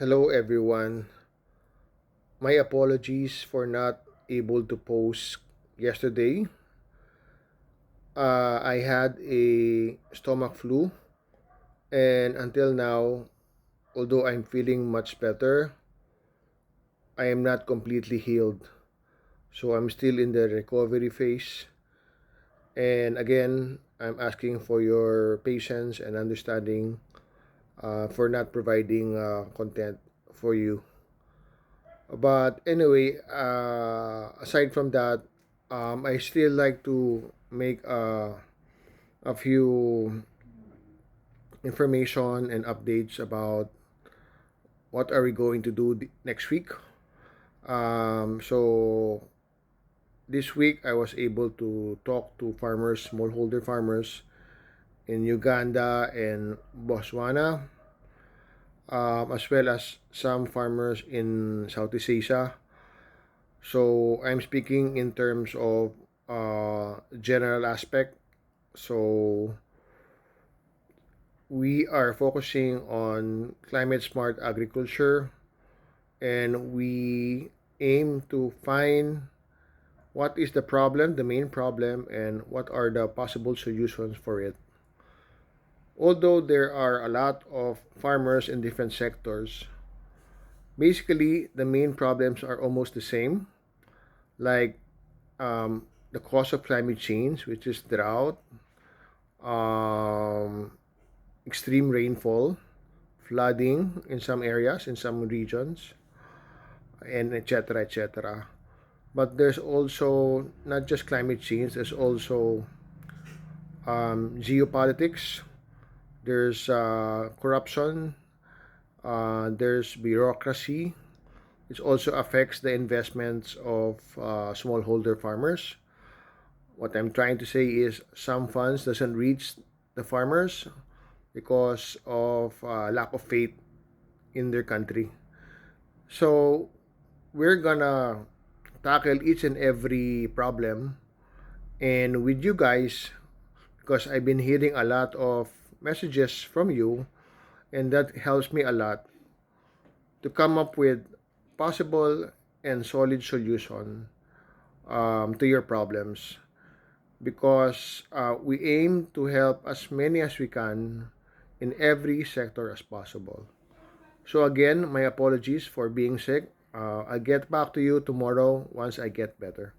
Hello everyone. My apologies for not able to post yesterday. I had a stomach flu, and until now, although I'm feeling much better, I am not completely healed. So I'm still in the recovery phase. And again, I'm asking for your patience and understanding for not providing content for you. But anyway, aside from that, I still like to make a few information and updates about what are we going to do next week. So this week I was able to talk to farmers, smallholder farmers in Uganda and Botswana, as well as some farmers in Southeast Asia. So I'm speaking in terms of general aspect. So we are focusing on climate smart agriculture, and we aim to find what is the problem, the main problem, and what are the possible solutions for it. Although there are a lot of farmers in different sectors, basically the main problems are almost the same, like the cause of climate change, which is drought, um, extreme rainfall, flooding in some areas, in some regions, and etc. etc. But there's also not just climate change, there's also geopolitics, there's corruption, there's bureaucracy. It also affects the investments of smallholder farmers. What I'm trying to say is some funds doesn't reach the farmers because of lack of faith in their country. So we're gonna tackle each and every problem, and with you guys, because I've been hearing a lot of messages from you, and that helps me a lot to come up with possible and solid solution to your problems, because we aim to help as many as we can in every sector as possible. So again, my apologies for being sick. I'll get back to you tomorrow once I get better.